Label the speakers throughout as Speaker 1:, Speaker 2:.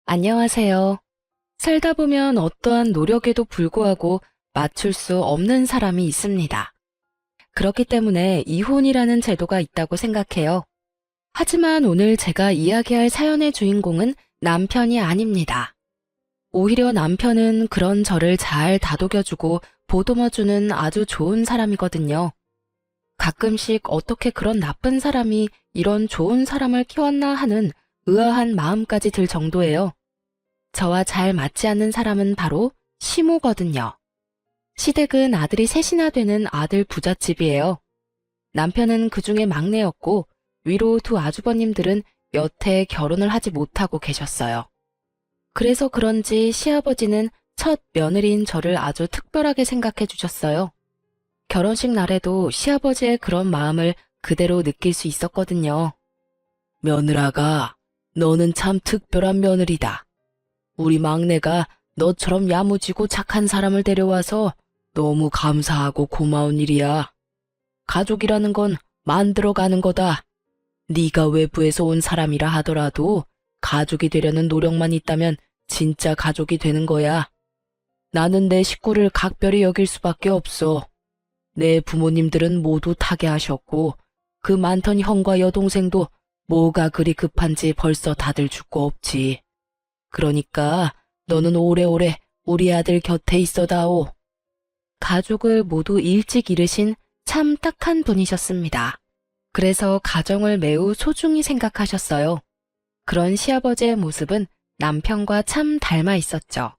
Speaker 1: 안녕하세요. 살다 보면 어떠한 노력에도 불구하고 맞출 수 없는 사람이 있습니다. 그렇기 때문에 이혼이라는 제도가 있다고 생각해요. 하지만 오늘 제가 이야기할 사연의 주인공은 남편이 아닙니다. 오히려 남편은 그런 저를 잘 다독여주고 보듬어주는 아주 좋은 사람이거든요. 가끔씩 어떻게 그런 나쁜 사람이 이런 좋은 사람을 키웠나 하는 의아한 마음까지 들 정도예요. 저와 잘 맞지 않는 사람은 바로 시모거든요. 시댁은 아들이 셋이나 되는 아들 부잣집이에요. 남편은 그 중에 막내였고 위로 두 아주버님들은 여태 결혼을 하지 못하고 계셨어요. 그래서 그런지 시아버지는 첫 며느리인 저를 아주 특별하게 생각해 주셨어요. 결혼식 날에도 시아버지의 그런 마음을 그대로 느낄 수 있었거든요. 며느라가, 너는 참 특별한 며느리다. 우리 막내가 너처럼 야무지고 착한 사람을 데려와서 너무 감사하고 고마운 일이야. 가족이라는 건 만들어가는 거다. 네가 외부에서 온 사람이라 하더라도 가족이 되려는 노력만 있다면 진짜 가족이 되는 거야. 나는 내 식구를 각별히 여길 수밖에 없어. 내 부모님들은 모두 타계하셨고 그 많던 형과 여동생도 뭐가 그리 급한지 벌써 다들 죽고 없지. 그러니까 너는 오래오래 우리 아들 곁에 있어다오. 가족을 모두 일찍 잃으신 참 딱한 분이셨습니다. 그래서 가정을 매우 소중히 생각하셨어요. 그런 시아버지의 모습은 남편과 참 닮아 있었죠.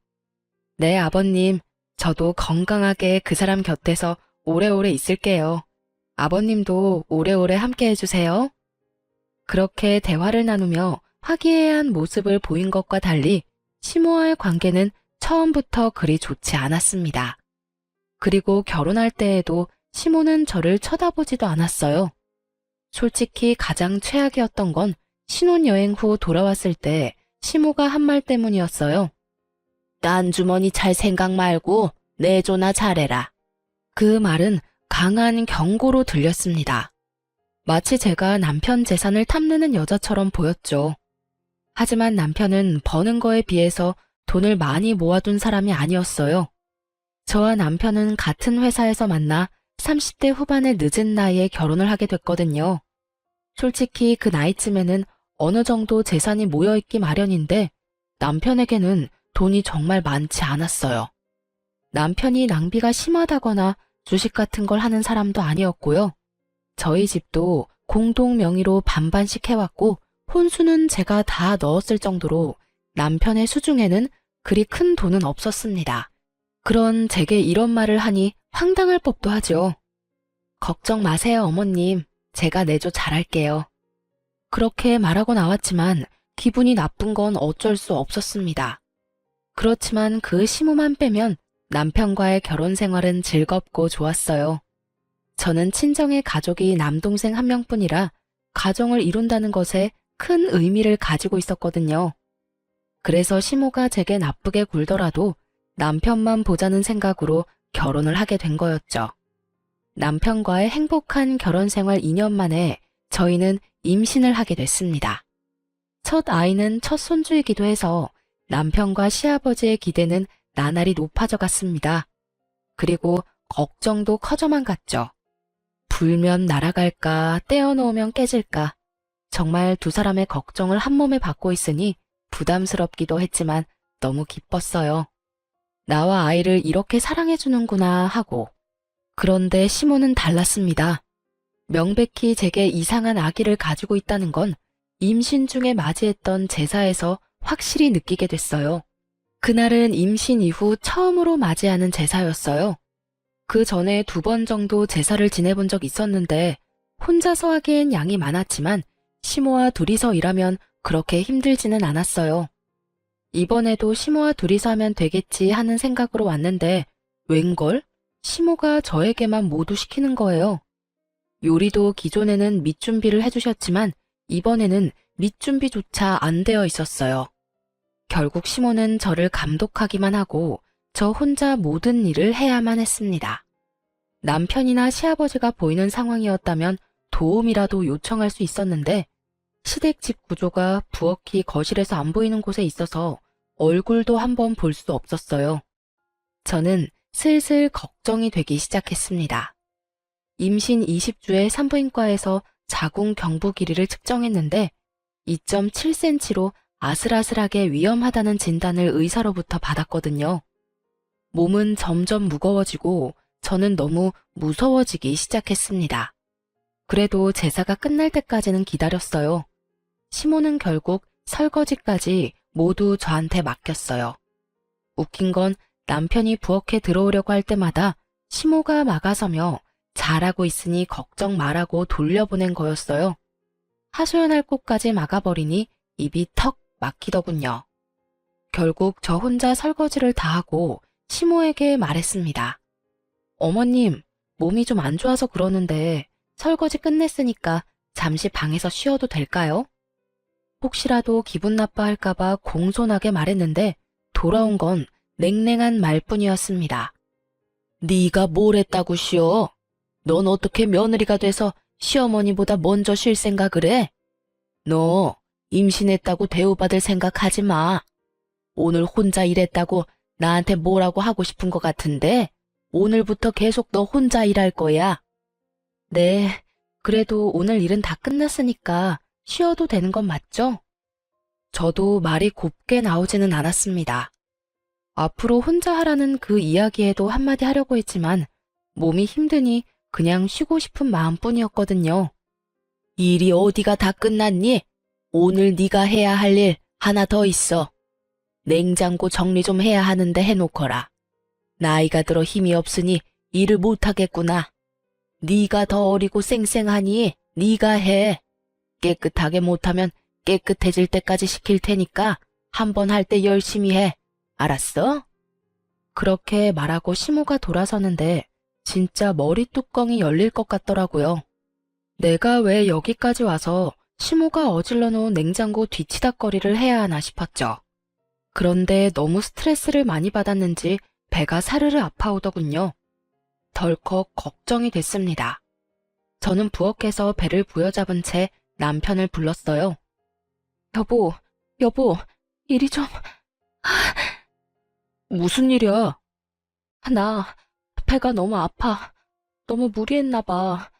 Speaker 1: 네, 아버님, 저도 건강하게 그 사람 곁에서 오래오래 있을게요. 아버님도 오래오래 함께 해주세요. 그렇게 대화를 나누며 화기애애한 모습을 보인 것과 달리 시모와의 관계는 처음부터 그리 좋지 않았습니다. 그리고 결혼할 때에도 시모는 저를 쳐다보지도 않았어요. 솔직히 가장 최악이었던 건 신혼여행 후 돌아왔을 때 시모가 한 말 때문이었어요. 딴 주머니 찰 생각 말고 내조나 잘해라. 그 말은 강한 경고로 들렸습니다. 마치 제가 남편 재산을 탐내는 여자처럼 보였죠. 하지만 남편은 버는 거에 비해서 돈을 많이 모아둔 사람이 아니었어요. 저와 남편은 같은 회사에서 만나 30대 후반의 늦은 나이에 결혼을 하게 됐거든요. 솔직히 그 나이쯤에는 어느 정도 재산이 모여있기 마련인데 남편에게는 돈이 정말 많지 않았어요. 남편이 낭비가 심하다거나 주식 같은 걸 하는 사람도 아니었고요. 저희 집도 공동 명의로 반반씩 해왔고 혼수는 제가 다 넣었을 정도로 남편의 수중에는 그리 큰 돈은 없었습니다. 그런 제게 이런 말을 하니 황당할 법도 하죠. 걱정 마세요, 어머님. 제가 내조 잘할게요. 그렇게 말하고 나왔지만 기분이 나쁜 건 어쩔 수 없었습니다. 그렇지만 그 시무만 빼면 남편과의 결혼 생활은 즐겁고 좋았어요. 저는 친정의 가족이 남동생 한 명뿐이라 가정을 이룬다는 것에 큰 의미를 가지고 있었거든요. 그래서 시모가 제게 나쁘게 굴더라도 남편만 보자는 생각으로 결혼을 하게 된 거였죠. 남편과의 행복한 결혼 생활 2년 만에 저희는 임신을 하게 됐습니다. 첫 아이는 첫 손주이기도 해서 남편과 시아버지의 기대는 나날이 높아져 갔습니다. 그리고 걱정도 커져만 갔죠. 불면 날아갈까, 떼어놓으면 깨질까. 정말 두 사람의 걱정을 한 몸에 받고 있으니 부담스럽기도 했지만 너무 기뻤어요. 나와 아이를 이렇게 사랑해주는구나 하고. 그런데 시모는 달랐습니다. 명백히 제게 이상한 아기를 가지고 있다는 건 임신 중에 맞이했던 제사에서 확실히 느끼게 됐어요. 그날은 임신 이후 처음으로 맞이하는 제사였어요. 그 전에 2번 정도 제사를 지내본 적 있었는데 혼자서 하기엔 양이 많았지만 시모와 둘이서 일하면 그렇게 힘들지는 않았어요. 이번에도 시모와 둘이서 하면 되겠지 하는 생각으로 왔는데 웬걸? 시모가 저에게만 모두 시키는 거예요. 요리도 기존에는 밑준비를 해주셨지만 이번에는 밑준비조차 안 되어 있었어요. 결국 시모는 저를 감독하기만 하고 저 혼자 모든 일을 해야만 했습니다. 남편이나 시아버지가 보이는 상황이었다면 도움이라도 요청할 수 있었는데 시댁 집 구조가 부엌이 거실에서 안 보이는 곳에 있어서 얼굴도 한번 볼 수 없었어요. 저는 슬슬 걱정이 되기 시작했습니다. 임신 20주의 산부인과에서 자궁 경부 길이를 측정했는데 2.7cm로 아슬아슬하게 위험하다는 진단을 의사로부터 받았거든요. 몸은 점점 무거워지고 저는 너무 무서워지기 시작했습니다. 그래도 제사가 끝날 때까지는 기다렸어요. 시모는 결국 설거지까지 모두 저한테 맡겼어요. 웃긴 건 남편이 부엌에 들어오려고 할 때마다 시모가 막아서며 잘하고 있으니 걱정 말라고 돌려보낸 거였어요. 하소연할 곳까지 막아버리니 입이 턱 막히더군요. 결국 저 혼자 설거지를 다 하고 시모에게 말했습니다. 어머님, 몸이 좀 안 좋아서 그러는데 설거지 끝냈으니까 잠시 방에서 쉬어도 될까요? 혹시라도 기분 나빠할까봐 공손하게 말했는데 돌아온 건 냉랭한 말뿐이었습니다. 네가 뭘 했다고 쉬어? 넌 어떻게 며느리가 돼서 시어머니보다 먼저 쉴 생각을 해? 너 임신했다고 대우받을 생각하지 마. 오늘 혼자 일했다고 나한테 뭐라고 하고 싶은 것 같은데 오늘부터 계속 너 혼자 일할 거야. 네, 그래도 오늘 일은 다 끝났으니까 쉬어도 되는 건 맞죠? 저도 말이 곱게 나오지는 않았습니다. 앞으로 혼자 하라는 그 이야기에도 한마디 하려고 했지만 몸이 힘드니 그냥 쉬고 싶은 마음뿐이었거든요. 일이 어디가 다 끝났니? 오늘 네가 해야 할 일 하나 더 있어. 냉장고 정리 좀 해야 하는데 해놓거라. 나이가 들어 힘이 없으니 일을 못하겠구나. 네가 더 어리고 쌩쌩하니 네가 해. 깨끗하게 못하면 깨끗해질 때까지 시킬 테니까 한 번 할 때 열심히 해. 알았어? 그렇게 말하고 시모가 돌아서는데 진짜 머리 뚜껑이 열릴 것 같더라고요. 내가 왜 여기까지 와서 시모가 어질러 놓은 냉장고 뒤치다꺼리를 해야 하나 싶었죠. 그런데 너무 스트레스를 많이 받았는지 배가 사르르 아파오더군요. 덜컥 걱정이 됐습니다. 저는 부엌에서 배를 부여잡은 채 남편을 불렀어요. 여보, 이리 좀... 무슨 일이야? 나 배가 너무 아파. 너무 무리했나 봐.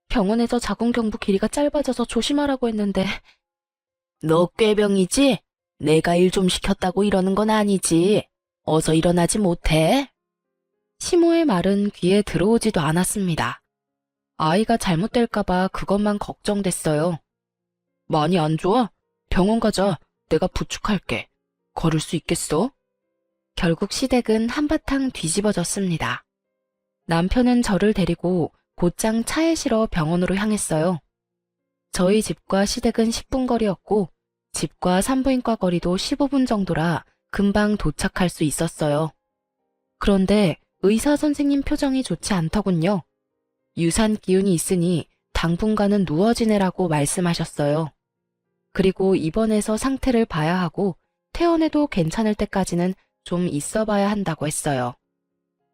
Speaker 1: 병원에서 자궁경부 길이가 짧아져서 조심하라고 했는데. 너 꾀병이지? 내가 일 좀 시켰다고 이러는 건 아니지. 어서 일어나지 못해? 시모의 말은 귀에 들어오지도 않았습니다. 아이가 잘못될까봐 그것만 걱정됐어요. 많이 안 좋아? 병원 가자. 내가 부축할게. 걸을 수 있겠어? 결국 시댁은 한바탕 뒤집어졌습니다. 남편은 저를 데리고 곧장 차에 실어 병원으로 향했어요. 저희 집과 시댁은 10분 거리였고 집과 산부인과 거리도 15분 정도라 금방 도착할 수 있었어요. 그런데 의사 선생님 표정이 좋지 않더군요. 유산 기운이 있으니 당분간은 누워 지내라고 말씀하셨어요. 그리고 입원해서 상태를 봐야 하고 퇴원해도 괜찮을 때까지는 좀 있어 봐야 한다고 했어요.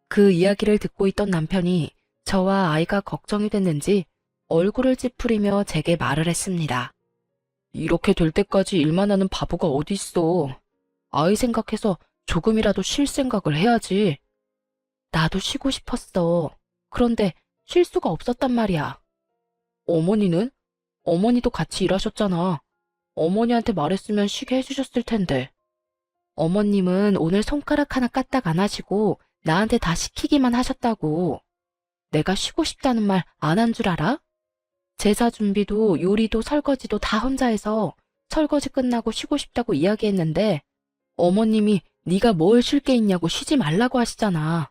Speaker 1: 그 이야기를 듣고 있던 남편이 저와 아이가 걱정이 됐는지 얼굴을 찌푸리며 제게 말을 했습니다. 이렇게 될 때까지 일만 하는 바보가 어디 있어. 아이 생각해서 조금이라도 쉴 생각을 해야지. 나도 쉬고 싶었어. 그런데 쉴 수가 없었단 말이야. 어머니는? 어머니도 같이 일하셨잖아. 어머니한테 말했으면 쉬게 해주셨을 텐데. 어머님은 오늘 손가락 하나 까딱 안 하시고 나한테 다 시키기만 하셨다고. 내가 쉬고 싶다는 말 안 한 줄 알아? 제사 준비도 요리도 설거지도 다 혼자 해서 설거지 끝나고 쉬고 싶다고 이야기했는데 어머님이 네가 뭘 쉴 게 있냐고 쉬지 말라고 하시잖아.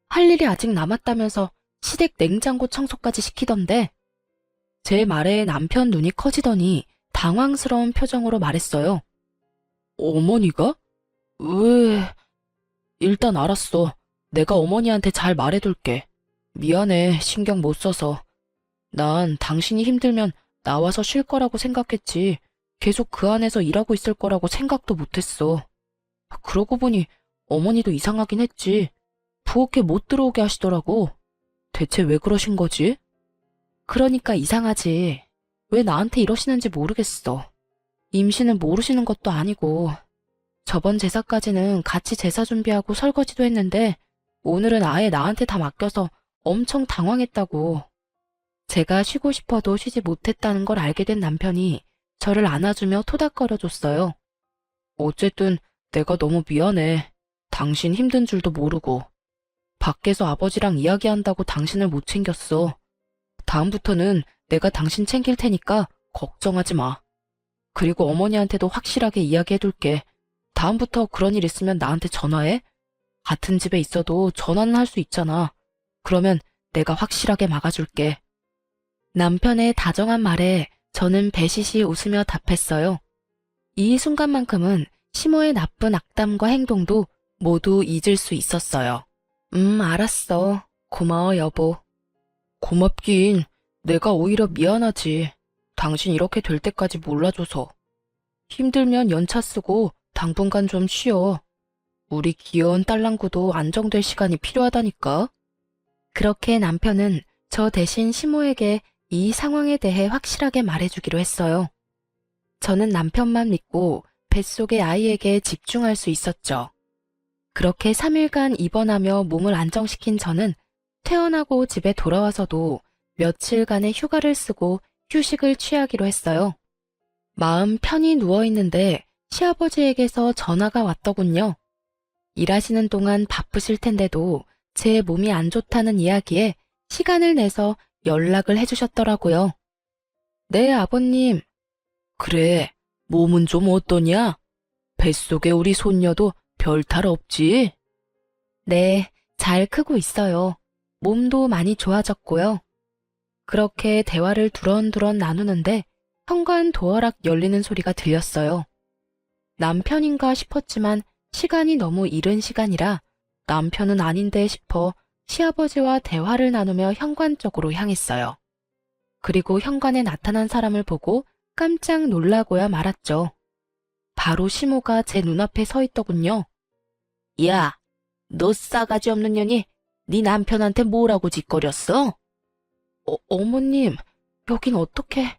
Speaker 1: 할 일이 아직 남았다면서 시댁 냉장고 청소까지 시키던데. 제 말에 남편 눈이 커지더니 당황스러운 표정으로 말했어요. 어머니가? 왜? 일단 알았어. 내가 어머니한테 잘 말해둘게. 미안해, 신경 못 써서. 난 당신이 힘들면 나와서 쉴 거라고 생각했지. 계속 그 안에서 일하고 있을 거라고 생각도 못했어. 그러고 보니 어머니도 이상하긴 했지. 부엌에 못 들어오게 하시더라고. 대체 왜 그러신 거지? 그러니까 이상하지. 왜 나한테 이러시는지 모르겠어. 임신을 모르시는 것도 아니고 저번 제사까지는 같이 제사 준비하고 설거지도 했는데 오늘은 아예 나한테 다 맡겨서 엄청 당황했다고. 제가 쉬고 싶어도 쉬지 못했다는 걸 알게 된 남편이 저를 안아주며 토닥거려줬어요. 어쨌든 내가 너무 미안해. 당신 힘든 줄도 모르고. 밖에서 아버지랑 이야기한다고 당신을 못 챙겼어. 다음부터는 내가 당신 챙길 테니까 걱정하지 마. 그리고 어머니한테도 확실하게 이야기해둘게. 다음부터 그런 일 있으면 나한테 전화해. 같은 집에 있어도 전화는 할 수 있잖아. 그러면 내가 확실하게 막아줄게. 남편의 다정한 말에 저는 배시시 웃으며 답했어요. 이 순간만큼은 시모의 나쁜 악담과 행동도 모두 잊을 수 있었어요. 알았어. 고마워, 여보. 고맙긴. 내가 오히려 미안하지. 당신 이렇게 될 때까지 몰라줘서. 힘들면 연차 쓰고 당분간 좀 쉬어. 우리 귀여운 딸랑구도 안정될 시간이 필요하다니까. 그렇게 남편은 저 대신 시모에게 이 상황에 대해 확실하게 말해주기로 했어요. 저는 남편만 믿고 뱃속의 아이에게 집중할 수 있었죠. 그렇게 3일간 입원하며 몸을 안정시킨 저는 퇴원하고 집에 돌아와서도 며칠간의 휴가를 쓰고 휴식을 취하기로 했어요. 마음 편히 누워있는데 시아버지에게서 전화가 왔더군요. 일하시는 동안 바쁘실 텐데도 제 몸이 안 좋다는 이야기에 시간을 내서 연락을 해주셨더라고요. 네, 아버님. 그래, 몸은 좀 어떠냐? 뱃속에 우리 손녀도 별탈 없지? 네, 잘 크고 있어요. 몸도 많이 좋아졌고요. 그렇게 대화를 두런두런 나누는데 현관 도어락 열리는 소리가 들렸어요. 남편인가 싶었지만 시간이 너무 이른 시간이라 남편은 아닌데 싶어 시아버지와 대화를 나누며 현관 쪽으로 향했어요. 그리고 현관에 나타난 사람을 보고 깜짝 놀라고야 말았죠. 바로 시모가 제 눈앞에 서 있더군요. 야, 너 싸가지 없는 년이 네 남편한테 뭐라고 짓거렸어? 어머님, 여긴 어떻게...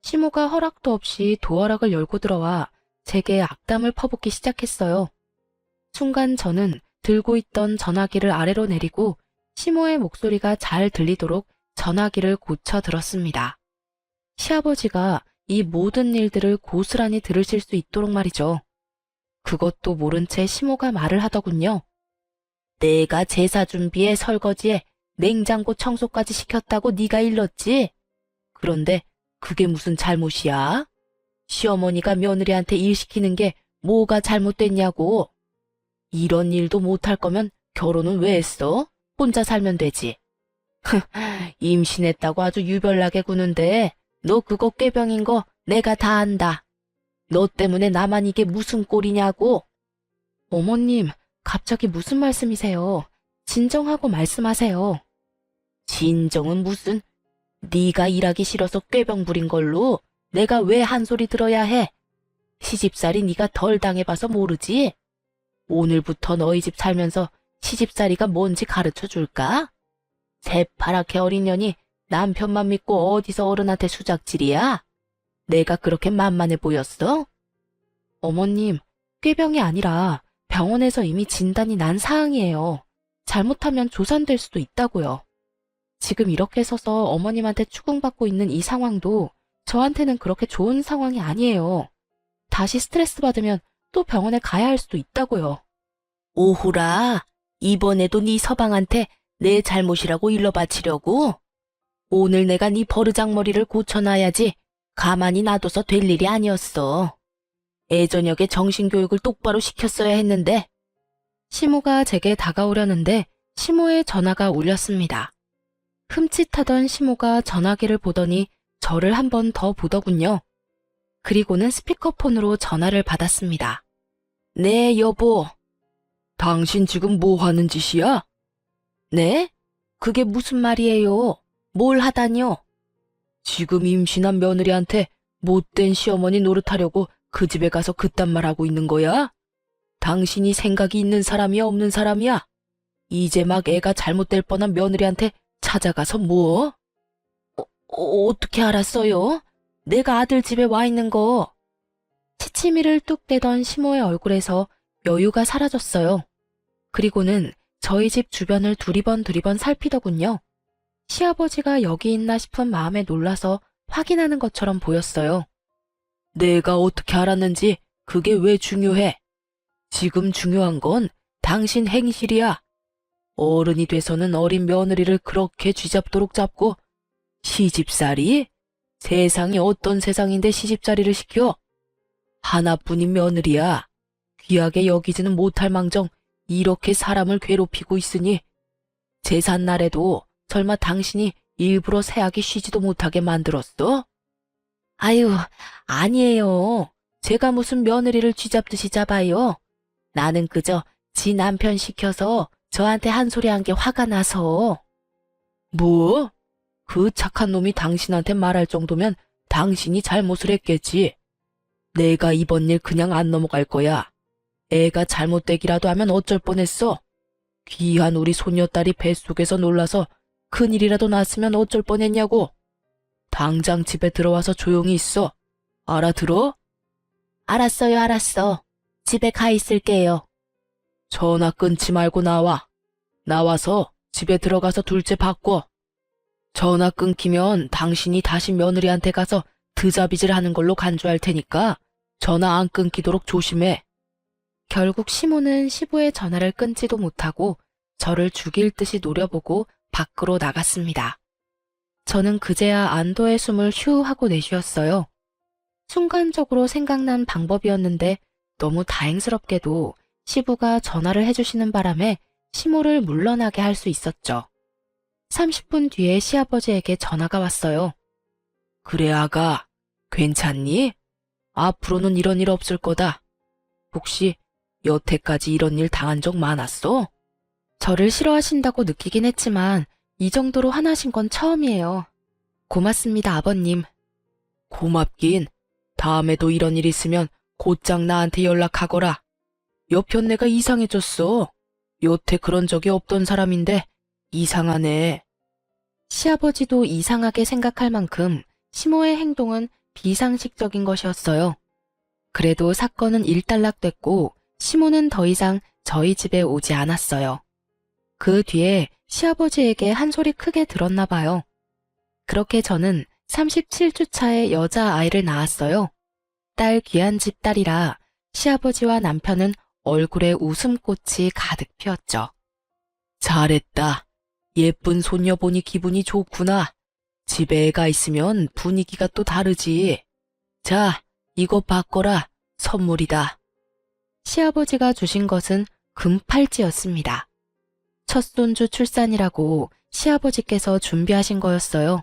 Speaker 1: 시모가 허락도 없이 도어락을 열고 들어와 제게 악담을 퍼붓기 시작했어요. 순간 저는 들고 있던 전화기를 아래로 내리고 시모의 목소리가 잘 들리도록 전화기를 고쳐 들었습니다. 시아버지가 이 모든 일들을 고스란히 들으실 수 있도록 말이죠. 그것도 모른 채 시모가 말을 하더군요. 내가 제사 준비에 설거지에 냉장고 청소까지 시켰다고 네가 일렀지? 그런데 그게 무슨 잘못이야? 시어머니가 며느리한테 일 시키는 게 뭐가 잘못됐냐고. 이런 일도 못할 거면 결혼은 왜 했어? 혼자 살면 되지. 임신했다고 아주 유별나게 구는데 너 그거 꾀병인 거 내가 다 안다. 너 때문에 나만 이게 무슨 꼴이냐고. 어머님, 갑자기 무슨 말씀이세요? 진정하고 말씀하세요. 진정은 무슨... 네가 일하기 싫어서 꾀병 부린 걸로 내가 왜 한 소리 들어야 해? 시집살이 네가 덜 당해봐서 모르지? 오늘부터 너희 집 살면서 시집살이가 뭔지 가르쳐 줄까? 새파랗게 어린 년이 남편만 믿고 어디서 어른한테 수작질이야? 내가 그렇게 만만해 보였어? 어머님, 꾀병이 아니라 병원에서 이미 진단이 난 사항이에요. 잘못하면 조산될 수도 있다고요. 지금 이렇게 서서 어머님한테 추궁받고 있는 이 상황도 저한테는 그렇게 좋은 상황이 아니에요. 다시 스트레스 받으면 또 병원에 가야 할 수도 있다고요. 오호라, 이번에도 네 서방한테 내 잘못이라고 일러 바치려고? 오늘 내가 네 버르장머리를 고쳐놔야지 가만히 놔둬서 될 일이 아니었어. 애저녁에 정신교육을 똑바로 시켰어야 했는데. 시모가 제게 다가오려는데 시모의 전화가 울렸습니다. 흠칫하던 시모가 전화기를 보더니 저를 한 번 더 보더군요. 그리고는 스피커폰으로 전화를 받았습니다. 네, 여보. 당신 지금 뭐 하는 짓이야? 네? 그게 무슨 말이에요? 뭘 하다뇨? 지금 임신한 며느리한테 못된 시어머니 노릇하려고 그 집에 가서 그딴 말 하고 있는 거야? 당신이 생각이 있는 사람이야, 없는 사람이야? 이제 막 애가 잘못될 뻔한 며느리한테 찾아가서 뭐? 어떻게 알았어요? 내가 아들 집에 와 있는 거. 치치미를 뚝 떼던 시모의 얼굴에서 여유가 사라졌어요. 그리고는 저희 집 주변을 두리번 살피더군요. 시아버지가 여기 있나 싶은 마음에 놀라서 확인하는 것처럼 보였어요. 내가 어떻게 알았는지 그게 왜 중요해? 지금 중요한 건 당신 행실이야. 어른이 돼서는 어린 며느리를 그렇게 쥐잡도록 잡고 시집살이? 세상이 어떤 세상인데 시집살이를 시켜? 하나뿐인 며느리야. 귀하게 여기지는 못할 망정 이렇게 사람을 괴롭히고 있으니 제삿날에도 설마 당신이 일부러 새하기 쉬지도 못하게 만들었어? 아유, 아니에요. 제가 무슨 며느리를 쥐잡듯이 잡아요. 나는 그저 지 남편 시켜서 저한테 한 소리 한 게 화가 나서. 뭐? 그 착한 놈이 당신한테 말할 정도면 당신이 잘못을 했겠지. 내가 이번 일 그냥 안 넘어갈 거야. 애가 잘못되기라도 하면 어쩔 뻔했어. 귀한 우리 손녀딸이 뱃속에서 놀라서 큰일이라도 났으면 어쩔 뻔했냐고. 당장 집에 들어와서 조용히 있어. 알아들어? 알았어요, 알았어. 집에 가 있을게요. 전화 끊지 말고 나와. 나와서 집에 들어가서 둘째 바꿔. 전화 끊기면 당신이 다시 며느리한테 가서 드자비질 하는 걸로 간주할 테니까 전화 안 끊기도록 조심해. 결국 시모는 시부의 전화를 끊지도 못하고 저를 죽일 듯이 노려보고 밖으로 나갔습니다. 저는 그제야 안도의 숨을 휴 하고 내쉬었어요. 순간적으로 생각난 방법이었는데 너무 다행스럽게도 시부가 전화를 해주시는 바람에 시모를 물러나게 할 수 있었죠. 30분 뒤에 시아버지에게 전화가 왔어요. 그래 아가, 괜찮니? 앞으로는 이런 일 없을 거다. 혹시 여태까지 이런 일 당한 적 많았어? 저를 싫어하신다고 느끼긴 했지만 이 정도로 화나신 건 처음이에요. 고맙습니다, 아버님. 고맙긴. 다음에도 이런 일 있으면 곧장 나한테 연락하거라. 여편네가 이상해졌어. 여태 그런 적이 없던 사람인데 이상하네. 시아버지도 이상하게 생각할 만큼 시모의 행동은 비상식적인 것이었어요. 그래도 사건은 일단락됐고 시모는 더 이상 저희 집에 오지 않았어요. 그 뒤에 시아버지에게 한 소리 크게 들었나 봐요. 그렇게 저는 37주 차에 여자아이를 낳았어요. 딸 귀한 집 딸이라 시아버지와 남편은 얼굴에 웃음꽃이 가득 피었죠. 잘했다. 예쁜 손녀 보니 기분이 좋구나. 집에 애가 있으면 분위기가 또 다르지. 자, 이거 바꿔라. 선물이다. 시아버지가 주신 것은 금팔찌였습니다. 첫 손주 출산이라고 시아버지께서 준비하신 거였어요.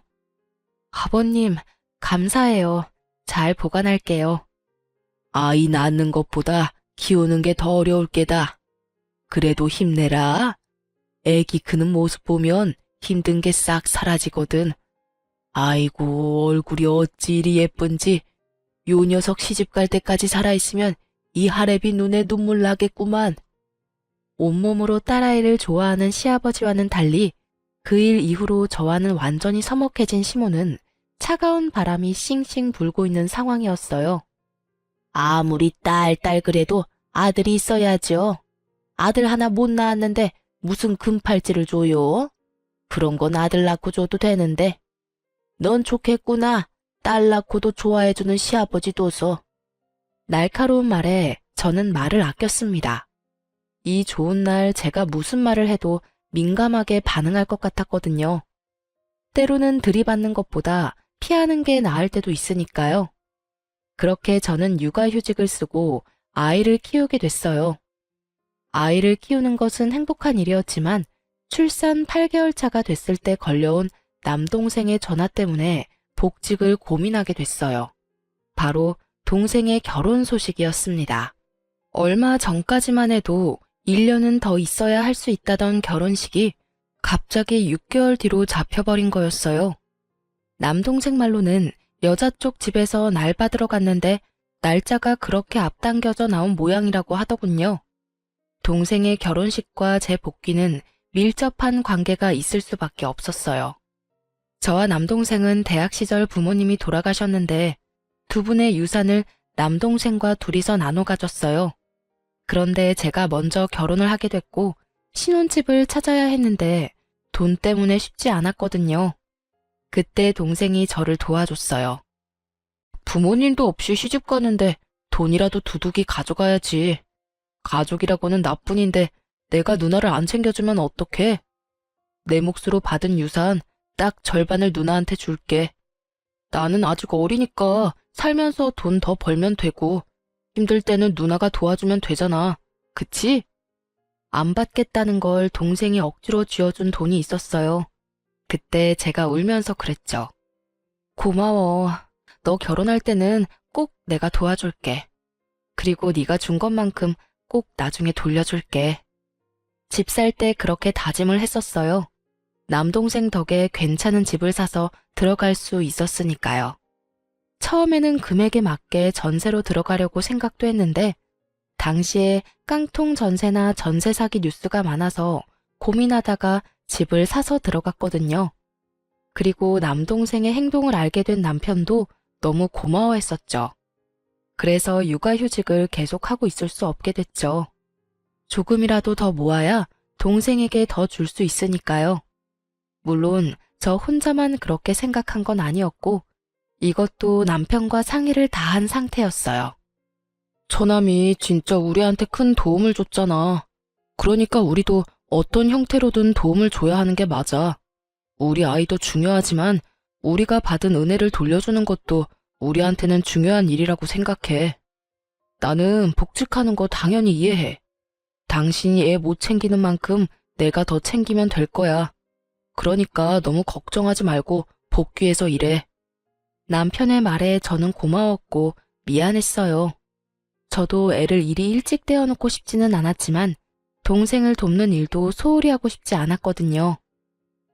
Speaker 1: 아버님, 감사해요. 잘 보관할게요. 아이 낳는 것보다 키우는 게 더 어려울 게다. 그래도 힘내라. 애기 크는 모습 보면 힘든 게 싹 사라지거든. 아이고, 얼굴이 어찌 이리 예쁜지. 요 녀석 시집갈 때까지 살아있으면 이 하랩이 눈에 눈물 나겠구만. 온몸으로 딸아이를 좋아하는 시아버지와는 달리 그 일 이후로 저와는 완전히 서먹해진 시모는 차가운 바람이 싱싱 불고 있는 상황이었어요. 아무리 딸 그래도 아들이 있어야죠. 아들 하나 못 낳았는데 무슨 금팔찌를 줘요? 그런 건 아들 낳고 줘도 되는데. 넌 좋겠구나. 딸 낳고도 좋아해주는 시아버지 둬서. 날카로운 말에 저는 말을 아꼈습니다. 이 좋은 날 제가 무슨 말을 해도 민감하게 반응할 것 같았거든요. 때로는 들이받는 것보다 피하는 게 나을 때도 있으니까요. 그렇게 저는 육아휴직을 쓰고 아이를 키우게 됐어요. 아이를 키우는 것은 행복한 일이었지만 출산 8개월 차가 됐을 때 걸려온 남동생의 전화 때문에 복직을 고민하게 됐어요. 바로 동생의 결혼 소식이었습니다. 얼마 전까지만 해도 1년은 더 있어야 할 수 있다던 결혼식이 갑자기 6개월 뒤로 잡혀버린 거였어요. 남동생 말로는 여자 쪽 집에서 날 받으러 갔는데 날짜가 그렇게 앞당겨져 나온 모양이라고 하더군요. 동생의 결혼식과 제 복귀는 밀접한 관계가 있을 수밖에 없었어요. 저와 남동생은 대학 시절 부모님이 돌아가셨는데 두 분의 유산을 남동생과 둘이서 나눠 가졌어요. 그런데 제가 먼저 결혼을 하게 됐고 신혼집을 찾아야 했는데 돈 때문에 쉽지 않았거든요. 그때 동생이 저를 도와줬어요. 부모님도 없이 시집 가는데 돈이라도 두둑이 가져가야지. 가족이라고는 나뿐인데 내가 누나를 안 챙겨주면 어떡해? 내 몫으로 받은 유산 딱 절반을 누나한테 줄게. 나는 아직 어리니까 살면서 돈 더 벌면 되고 힘들 때는 누나가 도와주면 되잖아. 그치? 안 받겠다는 걸 동생이 억지로 쥐어준 돈이 있었어요. 그때 제가 울면서 그랬죠. 고마워. 너 결혼할 때는 꼭 내가 도와줄게. 그리고 네가 준 것만큼 꼭 나중에 돌려줄게. 집 살 때 그렇게 다짐을 했었어요. 남동생 덕에 괜찮은 집을 사서 들어갈 수 있었으니까요. 처음에는 금액에 맞게 전세로 들어가려고 생각도 했는데 당시에 깡통 전세나 전세 사기 뉴스가 많아서 고민하다가 집을 사서 들어갔거든요. 그리고 남동생의 행동을 알게 된 남편도 너무 고마워했었죠. 그래서 육아휴직을 계속하고 있을 수 없게 됐죠. 조금이라도 더 모아야 동생에게 더 줄 수 있으니까요. 물론 저 혼자만 그렇게 생각한 건 아니었고 이것도 남편과 상의를 다 한 상태였어요. 처남이 진짜 우리한테 큰 도움을 줬잖아. 그러니까 우리도 어떤 형태로든 도움을 줘야 하는 게 맞아. 우리 아이도 중요하지만 우리가 받은 은혜를 돌려주는 것도 우리한테는 중요한 일이라고 생각해. 나는 복직하는 거 당연히 이해해. 당신이 애 못 챙기는 만큼 내가 더 챙기면 될 거야. 그러니까 너무 걱정하지 말고 복귀해서 일해. 남편의 말에 저는 고마웠고 미안했어요. 저도 애를 이리 일찍 떼어놓고 싶지는 않았지만 동생을 돕는 일도 소홀히 하고 싶지 않았거든요.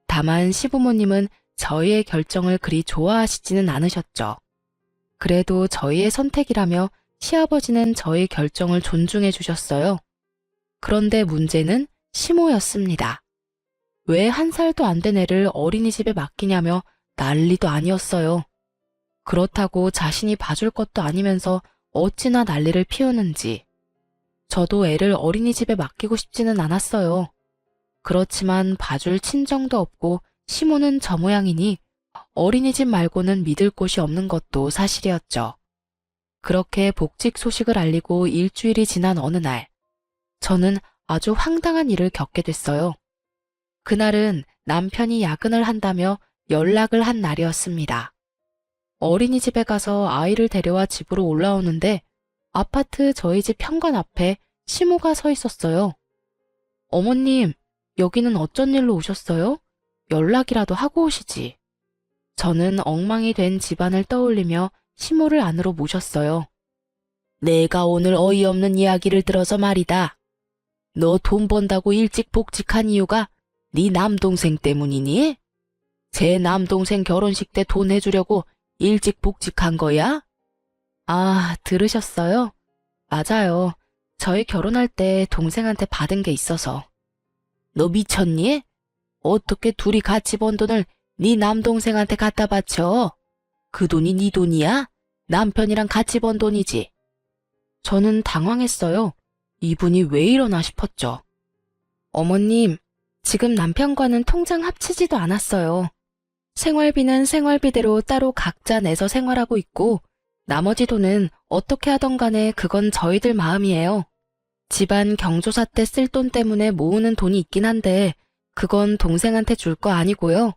Speaker 1: 다만 시부모님은 저희의 결정을 그리 좋아하시지는 않으셨죠. 그래도 저희의 선택이라며 시아버지는 저희 결정을 존중해 주셨어요. 그런데 문제는 시모였습니다. 왜 1살도 안 된 애를 어린이집에 맡기냐며 난리도 아니었어요. 그렇다고 자신이 봐줄 것도 아니면서 어찌나 난리를 피우는지. 저도 애를 어린이집에 맡기고 싶지는 않았어요. 그렇지만 봐줄 친정도 없고 시모는 저 모양이니 어린이집 말고는 믿을 곳이 없는 것도 사실이었죠. 그렇게 복직 소식을 알리고 일주일이 지난 어느 날, 저는 아주 황당한 일을 겪게 됐어요. 그날은 남편이 야근을 한다며 연락을 한 날이었습니다. 어린이집에 가서 아이를 데려와 집으로 올라오는데 아파트 저희 집 현관 앞에 시모가 서 있었어요. 어머님, 여기는 어쩐 일로 오셨어요? 연락이라도 하고 오시지. 저는 엉망이 된 집안을 떠올리며 시모를 안으로 모셨어요. 내가 오늘 어이없는 이야기를 들어서 말이다. 너 돈 번다고 일찍 복직한 이유가 네 남동생 때문이니? 제 남동생 결혼식 때 돈 해주려고 일찍 복직한 거야? 아, 들으셨어요? 맞아요. 저희 결혼할 때 동생한테 받은 게 있어서. 너 미쳤니? 어떻게 둘이 같이 번 돈을 네 남동생한테 갖다 바쳐? 그 돈이 네 돈이야? 남편이랑 같이 번 돈이지. 저는 당황했어요. 이분이 왜 이러나 싶었죠. 어머님, 지금 남편과는 통장 합치지도 않았어요. 생활비는 생활비대로 따로 각자 내서 생활하고 있고 나머지 돈은 어떻게 하던 간에 그건 저희들 마음이에요. 집안 경조사 때 쓸 돈 때문에 모으는 돈이 있긴 한데 그건 동생한테 줄 거 아니고요.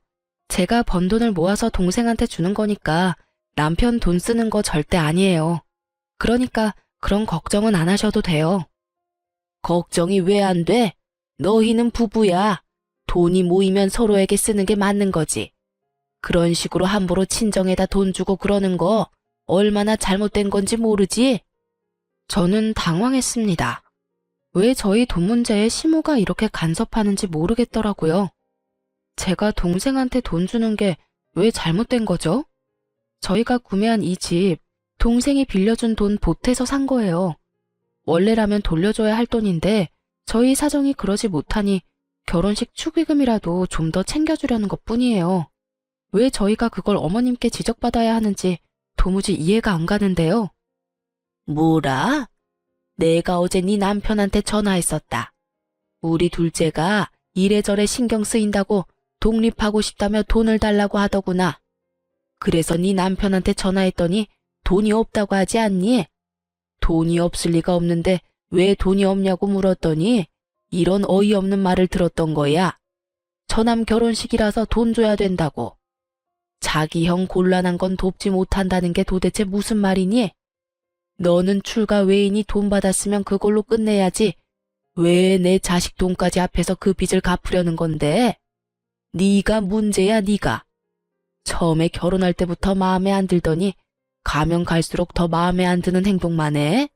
Speaker 1: 제가 번 돈을 모아서 동생한테 주는 거니까 남편 돈 쓰는 거 절대 아니에요. 그러니까 그런 걱정은 안 하셔도 돼요. 걱정이 왜 안 돼? 너희는 부부야. 돈이 모이면 서로에게 쓰는 게 맞는 거지. 그런 식으로 함부로 친정에다 돈 주고 그러는 거 얼마나 잘못된 건지 모르지? 저는 당황했습니다. 왜 저희 돈 문제에 시모가 이렇게 간섭하는지 모르겠더라고요. 제가 동생한테 돈 주는 게 왜 잘못된 거죠? 저희가 구매한 이 집, 동생이 빌려준 돈 보태서 산 거예요. 원래라면 돌려줘야 할 돈인데 저희 사정이 그러지 못하니 결혼식 축의금이라도 좀 더 챙겨주려는 것뿐이에요. 왜 저희가 그걸 어머님께 지적받아야 하는지 도무지 이해가 안 가는데요. 뭐라? 내가 어제 네 남편한테 전화했었다. 우리 둘째가 이래저래 신경 쓰인다고 독립하고 싶다며 돈을 달라고 하더구나. 그래서 네 남편한테 전화했더니 돈이 없다고 하지 않니? 돈이 없을 리가 없는데 왜 돈이 없냐고 물었더니 이런 어이없는 말을 들었던 거야. 처남 결혼식이라서 돈 줘야 된다고. 자기 형 곤란한 건 돕지 못한다는 게 도대체 무슨 말이니? 너는 출가 외인이 돈 받았으면 그걸로 끝내야지. 왜 내 자식 돈까지 앞에서 그 빚을 갚으려는 건데? 네가 문제야, 네가. 처음에 결혼할 때부터 마음에 안 들더니 가면 갈수록 더 마음에 안 드는 행동만 해.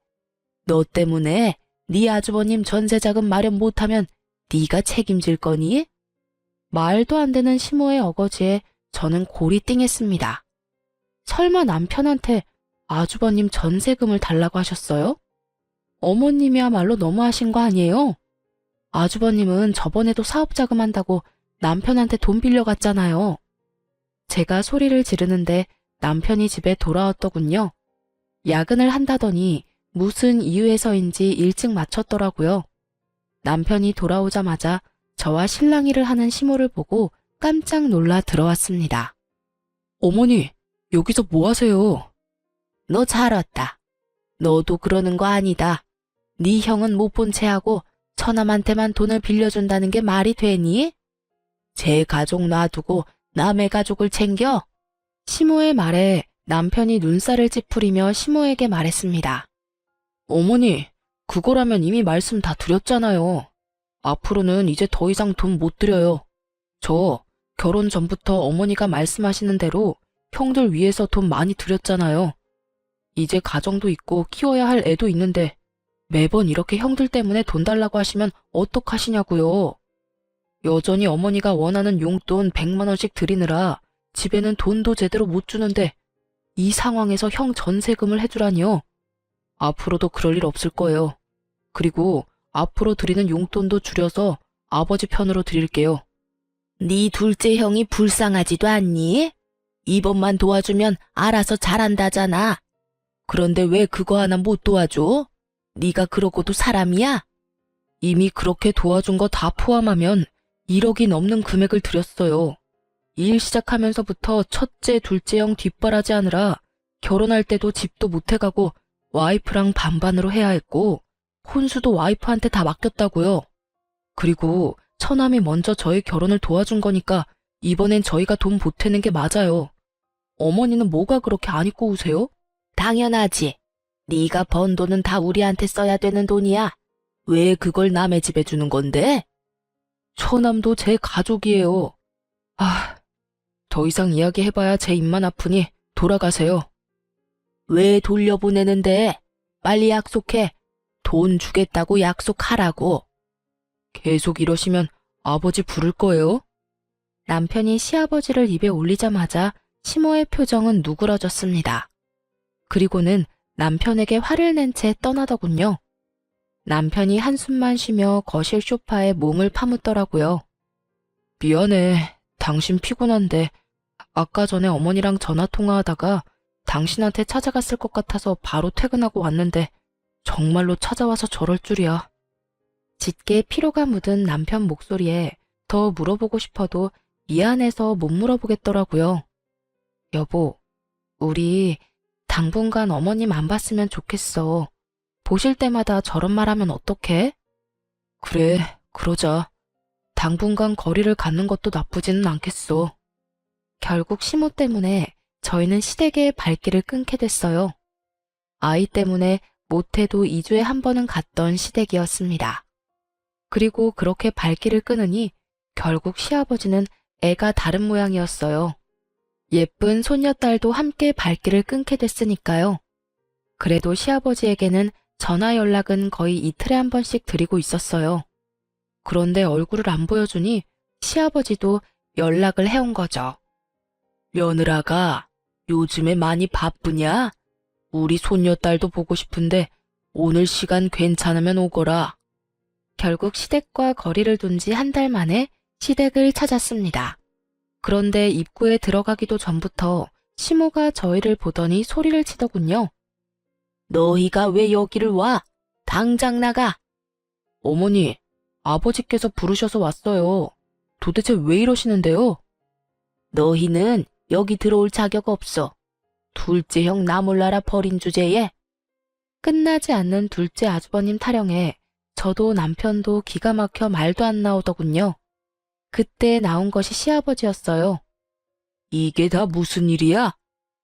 Speaker 1: 너 때문에 네 아주버님 전세자금 마련 못하면 네가 책임질 거니? 말도 안 되는 시모의 어거지에 저는 골이 띵했습니다. 설마 남편한테 아주버님 전세금을 달라고 하셨어요? 어머님이야말로 너무하신 거 아니에요? 아주버님은 저번에도 사업자금 한다고 남편한테 돈 빌려갔잖아요. 제가 소리를 지르는데 남편이 집에 돌아왔더군요. 야근을 한다더니 무슨 이유에서인지 일찍 마쳤더라고요. 남편이 돌아오자마자 저와 실랑이를 하는 시모를 보고 깜짝 놀라 들어왔습니다. 어머니, 여기서 뭐 하세요? 너 잘 왔다. 너도 그러는 거 아니다. 네 형은 못 본 채하고 처남한테만 돈을 빌려준다는 게 말이 되니? 제 가족 놔두고 남의 가족을 챙겨? 시모의 말에 남편이 눈살을 찌푸리며 시모에게 말했습니다. 어머니, 그거라면 이미 말씀 다 드렸잖아요. 앞으로는 이제 더 이상 돈 못 드려요. 저 결혼 전부터 어머니가 말씀하시는 대로 형들 위해서 돈 많이 드렸잖아요. 이제 가정도 있고 키워야 할 애도 있는데 매번 이렇게 형들 때문에 돈 달라고 하시면 어떡하시냐고요. 여전히 어머니가 원하는 용돈 100만 원씩 드리느라 집에는 돈도 제대로 못 주는데 이 상황에서 형 전세금을 해주라니요. 앞으로도 그럴 일 없을 거예요. 그리고 앞으로 드리는 용돈도 줄여서 아버지 편으로 드릴게요. 네 둘째 형이 불쌍하지도 않니? 이번만 도와주면 알아서 잘한다잖아. 그런데 왜 그거 하나 못 도와줘? 네가 그러고도 사람이야? 이미 그렇게 도와준 거 다 포함하면 1억이 넘는 금액을 드렸어요. 일 시작하면서부터 첫째, 둘째 형 뒷바라지 하느라 결혼할 때도 집도 못 해가고 와이프랑 반반으로 해야 했고 혼수도 와이프한테 다 맡겼다고요. 그리고 처남이 먼저 저희 결혼을 도와준 거니까 이번엔 저희가 돈 보태는 게 맞아요. 어머니는 뭐가 그렇게 안 입고 우세요? 당연하지. 네가 번 돈은 다 우리한테 써야 되는 돈이야. 왜 그걸 남의 집에 주는 건데? 처남도 제 가족이에요. 더 이상 이야기해봐야 제 입만 아프니 돌아가세요. 왜 돌려보내는데? 빨리 약속해. 돈 주겠다고 약속하라고. 계속 이러시면 아버지 부를 거예요. 남편이 시아버지를 입에 올리자마자 시모의 표정은 누그러졌습니다. 그리고는 남편에게 화를 낸 채 떠나더군요. 남편이 한숨만 쉬며 거실 소파에 몸을 파묻더라고요. 미안해. 당신 피곤한데 아까 전에 어머니랑 전화 통화하다가 당신한테 찾아갔을 것 같아서 바로 퇴근하고 왔는데 정말로 찾아와서 저럴 줄이야. 짙게 피로가 묻은 남편 목소리에 더 물어보고 싶어도 미안해서 못 물어보겠더라고요. 여보, 우리 당분간 어머님 안 봤으면 좋겠어. 보실 때마다 저런 말하면 어떡해? 그래, 그러자. 당분간 거리를 갖는 것도 나쁘지는 않겠어. 결국 시모 때문에 저희는 시댁의 발길을 끊게 됐어요. 아이 때문에 못해도 2주에 한 번은 갔던 시댁이었습니다. 그리고 그렇게 발길을 끊으니 결국 시아버지는 애가 다른 모양이었어요. 예쁜 손녀딸도 함께 발길을 끊게 됐으니까요. 그래도 시아버지에게는 전화 연락은 거의 이틀에 한 번씩 드리고 있었어요. 그런데 얼굴을 안 보여주니 시아버지도 연락을 해온 거죠. 며느라가 요즘에 많이 바쁘냐? 우리 손녀딸도 보고 싶은데 오늘 시간 괜찮으면 오거라. 결국 시댁과 거리를 둔 지 한 달 만에 시댁을 찾았습니다. 그런데 입구에 들어가기도 전부터 시모가 저희를 보더니 소리를 치더군요. 너희가 왜 여기를 와? 당장 나가! 어머니, 아버지께서 부르셔서 왔어요. 도대체 왜 이러시는데요? 너희는 여기 들어올 자격 없어. 둘째 형 나 몰라라 버린 주제에. 끝나지 않는 둘째 아주버님 타령에 저도 남편도 기가 막혀 말도 안 나오더군요. 그때 나온 것이 시아버지였어요. 이게 다 무슨 일이야?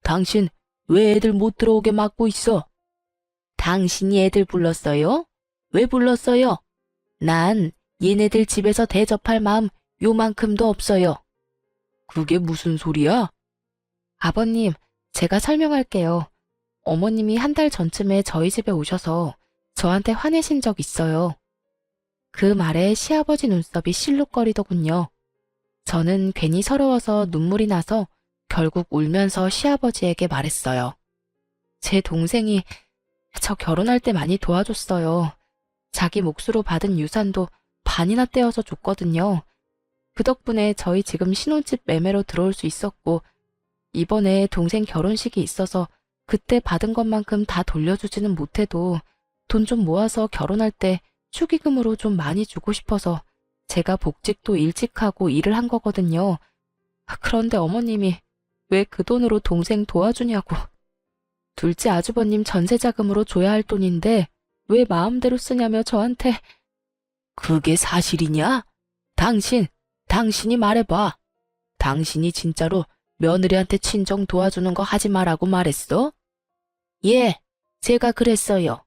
Speaker 1: 당신 왜 애들 못 들어오게 막고 있어? 당신이 애들 불렀어요? 왜 불렀어요? 난 얘네들 집에서 대접할 마음 요만큼도 없어요. 그게 무슨 소리야? 아버님, 제가 설명할게요. 어머님이 한 달 전쯤에 저희 집에 오셔서 저한테 화내신 적 있어요. 그 말에 시아버지 눈썹이 실룩거리더군요. 저는 괜히 서러워서 눈물이 나서 결국 울면서 시아버지에게 말했어요. 제 동생이 저 결혼할 때 많이 도와줬어요. 자기 몫으로 받은 유산도 반이나 떼어서 줬거든요. 그 덕분에 저희 지금 신혼집 매매로 들어올 수 있었고, 이번에 동생 결혼식이 있어서 그때 받은 것만큼 다 돌려주지는 못해도 돈 좀 모아서 결혼할 때 축의금으로 좀 많이 주고 싶어서 제가 복직도 일찍 하고 일을 한 거거든요. 그런데 어머님이 왜 그 돈으로 동생 도와주냐고. 둘째 아주버님 전세자금으로 줘야 할 돈인데 왜 마음대로 쓰냐며 저한테. 그게 사실이냐? 당신이 말해봐. 당신이 진짜로 며느리한테 친정 도와주는 거 하지 말라고 말했어? 예, 제가 그랬어요.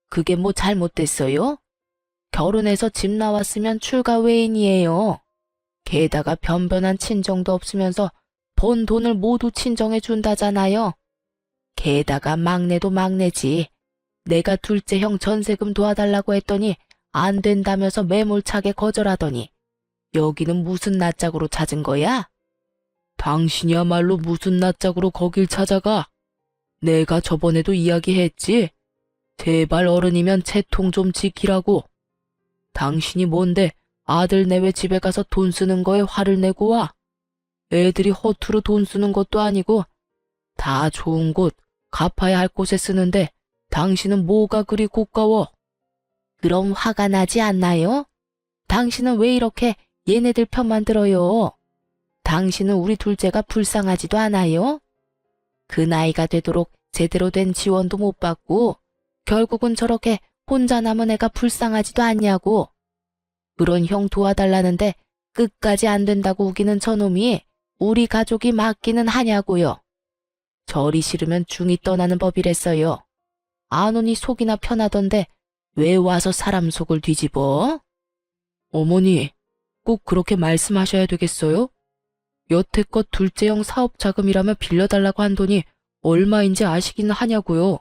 Speaker 1: 그게 뭐 잘못됐어요? 결혼해서 집 나왔으면 출가 외인이에요. 게다가 변변한 친정도 없으면서 번 돈을 모두 친정해 준다잖아요. 게다가 막내도 막내지. 내가 둘째 형 전세금 도와달라고 했더니 안 된다면서 매몰차게 거절하더니 여기는 무슨 낯짝으로 찾은 거야? 당신이야말로 무슨 낯짝으로 거길 찾아가? 내가 저번에도 이야기했지. 제발 어른이면 채통 좀 지키라고. 당신이 뭔데 아들 내외 집에 가서 돈 쓰는 거에 화를 내고 와? 애들이 허투루 돈 쓰는 것도 아니고 다 좋은 곳, 갚아야 할 곳에 쓰는데 당신은 뭐가 그리 고가워? 그럼 화가 나지 않나요? 당신은 왜 이렇게 얘네들 편만 들어요? 당신은 우리 둘째가 불쌍하지도 않아요? 그 나이가 되도록 제대로 된 지원도 못 받고 결국은 저렇게 혼자 남은 애가 불쌍하지도 않냐고. 그런 형 도와달라는데 끝까지 안 된다고 우기는 저놈이 우리 가족이 맞기는 하냐고요. 저리 싫으면 중이 떠나는 법이랬어요. 안 오니 속이나 편하던데 왜 와서 사람 속을 뒤집어? 어머니, 꼭 그렇게 말씀하셔야 되겠어요? 여태껏 둘째형 사업 자금이라며 빌려달라고 한 돈이 얼마인지 아시기는 하냐고요.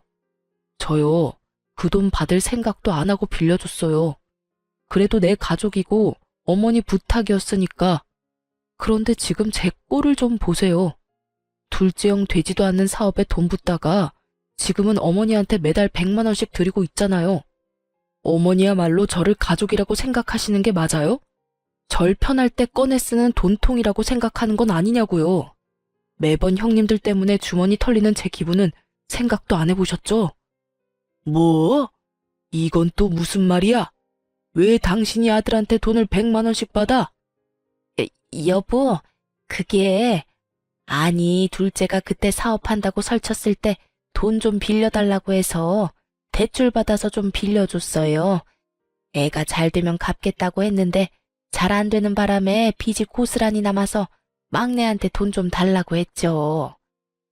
Speaker 1: 저요, 그 돈 받을 생각도 안 하고 빌려줬어요. 그래도 내 가족이고 어머니 부탁이었으니까. 그런데 지금 제 꼴을 좀 보세요. 둘째형 되지도 않는 사업에 돈 붓다가 지금은 어머니한테 매달 100만 원씩 드리고 있잖아요. 어머니야말로 저를 가족이라고 생각하시는 게 맞아요? 절 편할 때 꺼내 쓰는 돈통이라고 생각하는 건 아니냐고요. 매번 형님들 때문에 주머니 털리는 제 기분은 생각도 안 해보셨죠? 뭐? 이건 또 무슨 말이야? 왜 당신이 아들한테 돈을 100만 원씩 받아? 여보, 그게... 아니, 둘째가 그때 사업한다고 설쳤을 때 돈 좀 빌려달라고 해서 대출 받아서 좀 빌려줬어요. 애가 잘 되면 갚겠다고 했는데 잘 안 되는 바람에 빚이 고스란히 남아서 막내한테 돈 좀 달라고 했죠.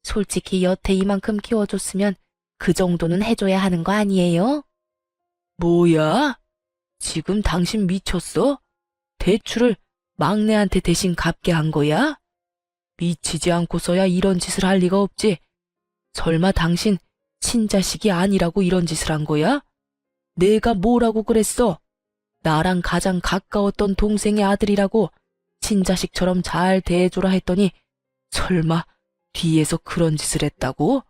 Speaker 1: 솔직히 여태 이만큼 키워줬으면 그 정도는 해줘야 하는 거 아니에요? 뭐야? 지금 당신 미쳤어? 대출을 막내한테 대신 갚게 한 거야? 미치지 않고서야 이런 짓을 할 리가 없지. 설마 당신 친자식이 아니라고 이런 짓을 한 거야? 내가 뭐라고 그랬어? 나랑 가장 가까웠던 동생의 아들이라고 친자식처럼 잘 대해줘라 했더니 설마 뒤에서 그런 짓을 했다고?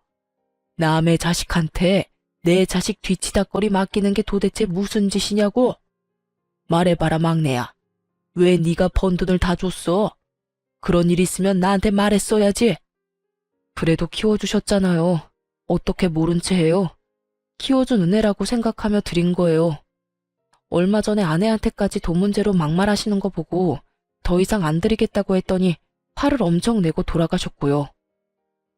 Speaker 1: 남의 자식한테 내 자식 뒤치다꺼리 맡기는 게 도대체 무슨 짓이냐고? 말해봐라 막내야. 왜 네가 번 돈을 다 줬어? 그런 일 있으면 나한테 말했어야지. 그래도 키워주셨잖아요. 어떻게 모른 채 해요? 키워준 은혜라고 생각하며 드린 거예요. 얼마 전에 아내한테까지 돈 문제로 막말하시는 거 보고 더 이상 안 드리겠다고 했더니 화를 엄청 내고 돌아가셨고요.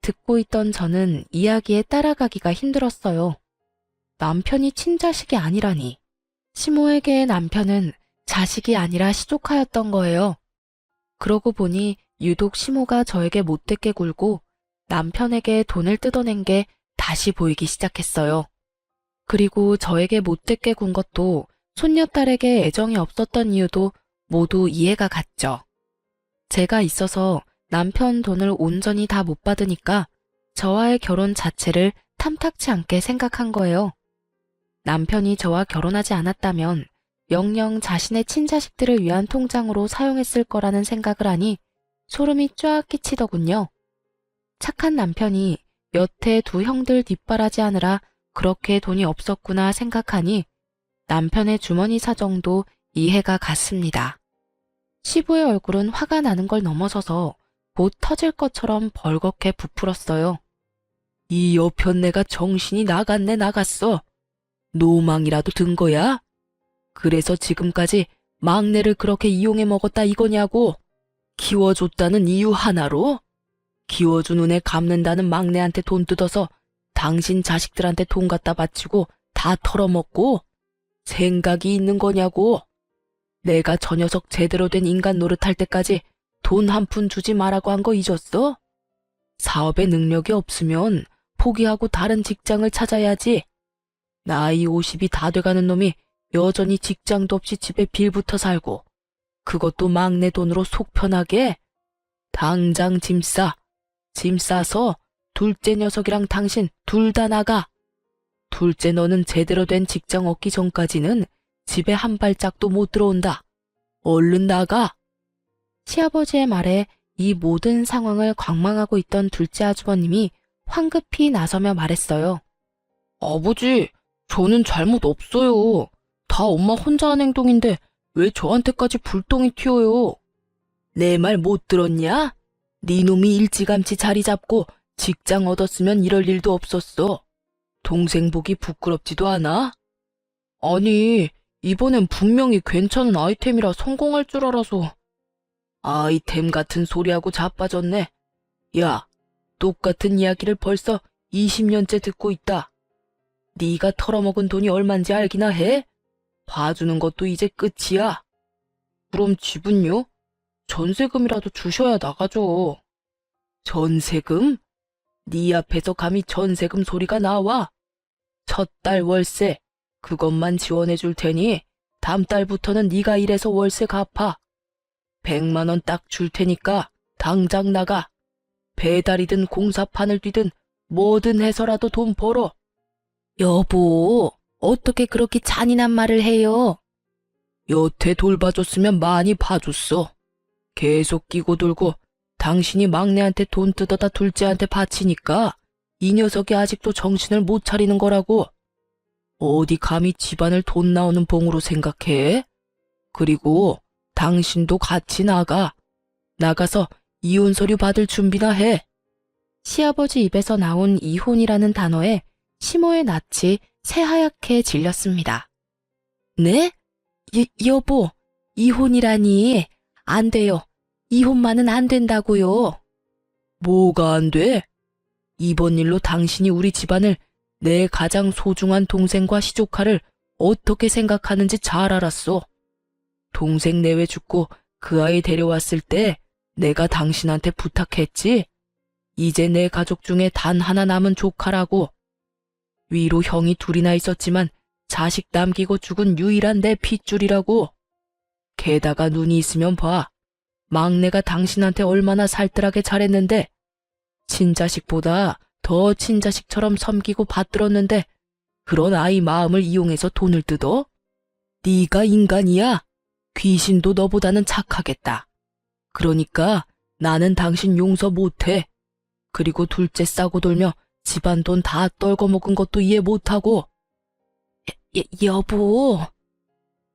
Speaker 1: 듣고 있던 저는 이야기에 따라가기가 힘들었어요. 남편이 친자식이 아니라니. 시모에게의 남편은 자식이 아니라 시조카였던 거예요. 그러고 보니 유독 시모가 저에게 못되게 굴고 남편에게 돈을 뜯어낸 게 다시 보이기 시작했어요. 그리고 저에게 못되게 군 것도 손녀딸에게 애정이 없었던 이유도 모두 이해가 갔죠. 제가 있어서 남편 돈을 온전히 다 못 받으니까 저와의 결혼 자체를 탐탁치 않게 생각한 거예요. 남편이 저와 결혼하지 않았다면 영영 자신의 친자식들을 위한 통장으로 사용했을 거라는 생각을 하니 소름이 쫙 끼치더군요. 착한 남편이 여태 두 형들 뒷바라지하느라 그렇게 돈이 없었구나 생각하니 남편의 주머니 사정도 이해가 갔습니다. 시부의 얼굴은 화가 나는 걸 넘어서서 곧 터질 것처럼 벌겋게 부풀었어요. 이 여편네가 정신이 나갔네 나갔어. 노망이라도 든 거야? 그래서 지금까지 막내를 그렇게 이용해 먹었다 이거냐고? 키워줬다는 이유 하나로? 키워준 은혜 갚는다는 막내한테 돈 뜯어서 당신 자식들한테 돈 갖다 바치고 다 털어먹고? 생각이 있는 거냐고? 내가 저 녀석 제대로 된 인간 노릇할 때까지 돈 한 푼 주지 말라고 한 거 잊었어? 사업에 능력이 없으면 포기하고 다른 직장을 찾아야지. 나이 50이 다 돼가는 놈이 여전히 직장도 없이 집에 빌붙어 살고 그것도 막내 돈으로 속 편하게? 당장 짐 싸. 짐 싸서 둘째 녀석이랑 당신 둘 다 나가. 둘째 너는 제대로 된 직장 얻기 전까지는 집에 한 발짝도 못 들어온다. 얼른 나가. 시아버지의 말에 이 모든 상황을 관망하고 있던 둘째 아주버님이 황급히 나서며 말했어요. 아버지, 저는 잘못 없어요. 다 엄마 혼자 한 행동인데 왜 저한테까지 불똥이 튀어요? 내 말 못 들었냐? 네 놈이 일찌감치 자리 잡고 직장 얻었으면 이럴 일도 없었어. 동생 보기 부끄럽지도 않아? 아니, 이번엔 분명히 괜찮은 아이템이라 성공할 줄 알아서. 아이템 같은 소리하고 자빠졌네. 야, 똑같은 이야기를 벌써 20년째 듣고 있다. 네가 털어먹은 돈이 얼만지 알기나 해? 봐주는 것도 이제 끝이야. 그럼 집은요? 전세금이라도 주셔야 나가죠. 전세금? 네 앞에서 감히 전세금 소리가 나와? 첫 달 월세, 그것만 지원해 줄 테니 다음 달부터는 네가 일해서 월세 갚아. 100만 원 딱 줄 테니까 당장 나가. 배달이든 공사판을 뛰든 뭐든 해서라도 돈 벌어. 여보, 어떻게 그렇게 잔인한 말을 해요? 여태 돌봐줬으면 많이 봐줬어. 계속 끼고 돌고 당신이 막내한테 돈 뜯어다 둘째한테 바치니까 이 녀석이 아직도 정신을 못 차리는 거라고. 어디 감히 집안을 돈 나오는 봉으로 생각해? 그리고 당신도 같이 나가. 나가서 이혼 서류 받을 준비나 해. 시아버지 입에서 나온 이혼이라는 단어에 시모의 낯이 새하얗게 질렸습니다. 네? 여보, 이혼이라니. 안 돼요. 이혼만은 안 된다고요. 뭐가 안 돼? 이번 일로 당신이 우리 집안을, 내 가장 소중한 동생과 시조카를 어떻게 생각하는지 잘 알았어. 동생 내외 죽고 그 아이 데려왔을 때 내가 당신한테 부탁했지? 이제 내 가족 중에 단 하나 남은 조카라고. 위로 형이 둘이나 있었지만 자식 남기고 죽은 유일한 내 핏줄이라고. 게다가 눈이 있으면 봐. 막내가 당신한테 얼마나 살뜰하게 잘했는데, 친자식보다 더 친자식처럼 섬기고 받들었는데 그런 아이 마음을 이용해서 돈을 뜯어? 네가 인간이야? 귀신도 너보다는 착하겠다. 그러니까 나는 당신 용서 못해. 그리고 둘째 싸고 돌며 집안 돈 다 떨궈먹은 것도 이해 못하고. 여보.